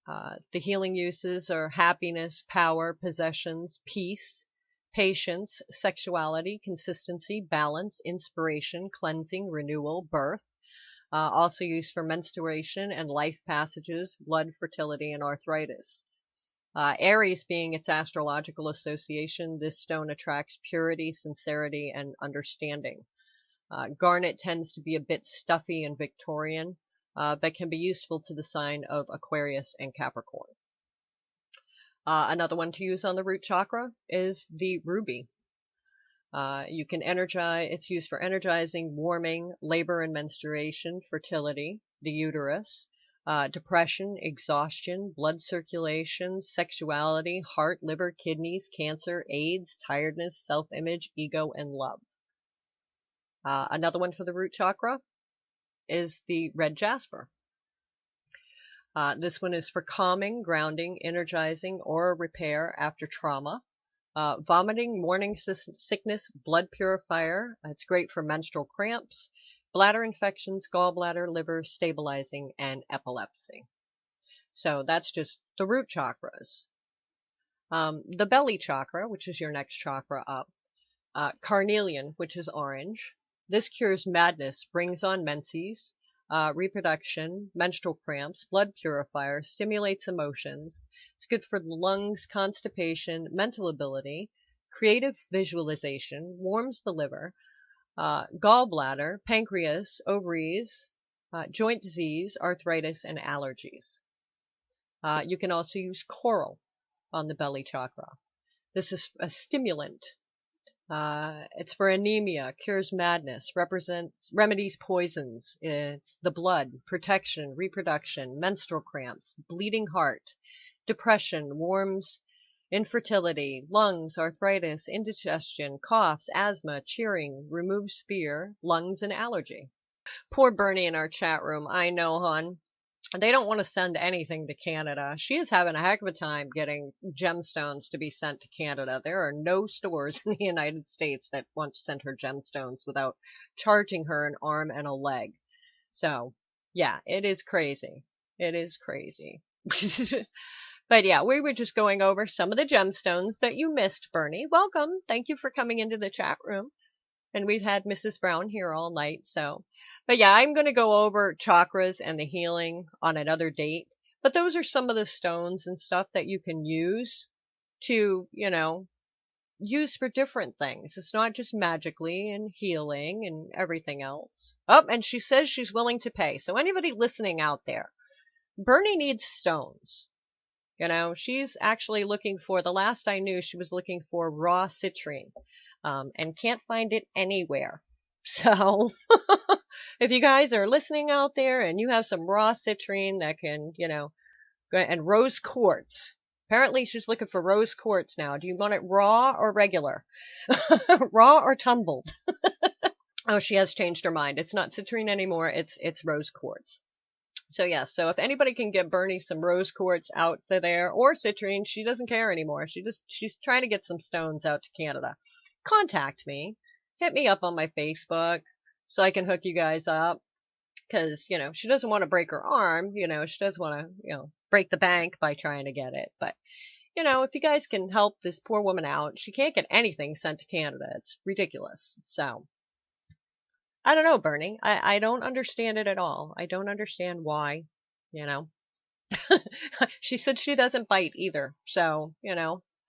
The healing uses are happiness, power, possessions, peace, patience, sexuality, consistency, balance, inspiration, cleansing, renewal, birth. Also used for menstruation and life passages, blood, fertility, and arthritis. Aries being its astrological association, this stone attracts purity, sincerity, and understanding. Garnet tends to be a bit stuffy and Victorian, but can be useful to the sign of Aquarius and Capricorn. Another one to use on the root chakra is the ruby. You can energize, it's used for energizing, warming, labor and menstruation, fertility, the uterus, depression, exhaustion, blood circulation, sexuality, heart, liver, kidneys, cancer, AIDS, tiredness, self-image, ego, and love. Another one for the root chakra is the red jasper. This one is for calming, grounding, energizing, or repair after trauma. Vomiting, morning sickness, blood purifier. It's great for menstrual cramps, bladder infections, gallbladder, liver, stabilizing, and epilepsy. So that's just the root chakras. The belly chakra, which is your next chakra up. Carnelian, which is orange. This cures madness, brings on menses, reproduction, menstrual cramps, blood purifier, stimulates emotions. It's good for the lungs, constipation, mental ability, creative visualization, warms the liver, gallbladder, pancreas, ovaries, joint disease, arthritis, and allergies. You can also use coral on the belly chakra. This is a stimulant. It's for anemia, cures madness, remedies poisons. It's the blood, protection, reproduction, menstrual cramps, bleeding heart, depression, warms infertility, lungs, arthritis, indigestion, coughs, asthma, cheering, removes fear, lungs, and allergy. Poor Bernie in our chat room. I know, hon. They don't want to send anything to Canada. She is having a heck of a time getting gemstones to be sent to Canada. There are no stores in the United States that want to send her gemstones without charging her an arm and a leg. So, yeah, it is crazy. It is crazy. But yeah, we were just going over some of the gemstones that you missed, Bernie. Welcome. Thank you for coming into the chat room. And we've had Mrs. Brown here all night, so. But yeah, I'm going to go over chakras and the healing on another date. But those are some of the stones and stuff that you can use to, use for different things. It's not just magically and healing and everything else. Oh, and she says she's willing to pay. So anybody listening out there, Bernie needs stones. She's actually looking for, the last I knew, she was looking for raw citrine. And can't find it anywhere. So, if you guys are listening out there and you have some raw citrine that can, and rose quartz. Apparently she's looking for rose quartz now. Do you want it raw or regular? Raw or tumbled? Oh, she has changed her mind. It's not citrine anymore. It's rose quartz. So yeah, so if anybody can get Bernie some rose quartz out there or citrine, she doesn't care anymore. She's trying to get some stones out to Canada. Contact me. Hit me up on my Facebook so I can hook you guys up. Because, she doesn't want to break her arm. She doesn't want to, break the bank by trying to get it. But, if you guys can help this poor woman out, she can't get anything sent to Canada. It's ridiculous. So, I don't know, Bernie. I don't understand it at all. I don't understand why, She said she doesn't bite either. So,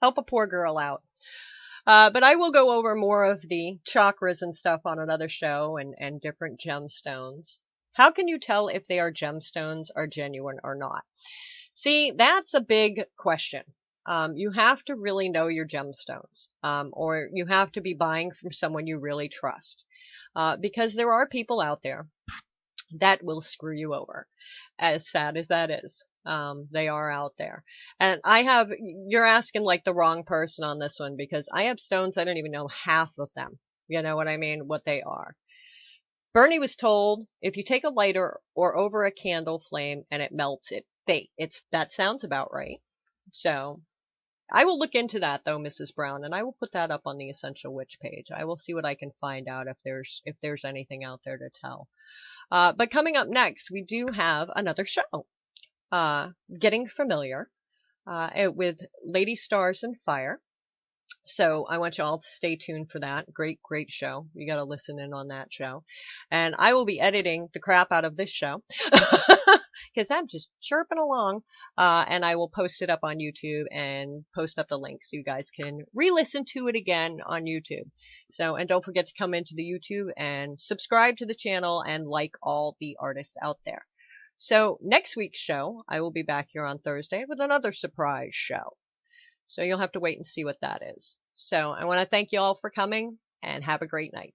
help a poor girl out. But I will go over more of the chakras and stuff on another show and different gemstones. How can you tell if they are gemstones are genuine or not? See, that's a big question. You have to really know your gemstones, or you have to be buying from someone you really trust. Because there are people out there that will screw you over, as sad as that is. They are out there. And you're asking like the wrong person on this one, because I have stones, I don't even know half of them. You know what I mean? What they are. Bernie was told, if you take a lighter or over a candle flame and it melts, that sounds about right. So, I will look into that though, Mrs. Brown, and I will put that up on the Essential Witch page. I will see what I can find out if there's anything out there to tell. But coming up next, we do have another show. Getting familiar with Lady Stars and Fire. So I want you all to stay tuned for that. Great, great show. You got to listen in on that show. And I will be editing the crap out of this show because I'm just chirping along. And I will post it up on YouTube and post up the link so you guys can re-listen to it again on YouTube. So, and don't forget to come into the YouTube and subscribe to the channel and like all the artists out there. So next week's show, I will be back here on Thursday with another surprise show. So you'll have to wait and see what that is. So I want to thank you all for coming and have a great night.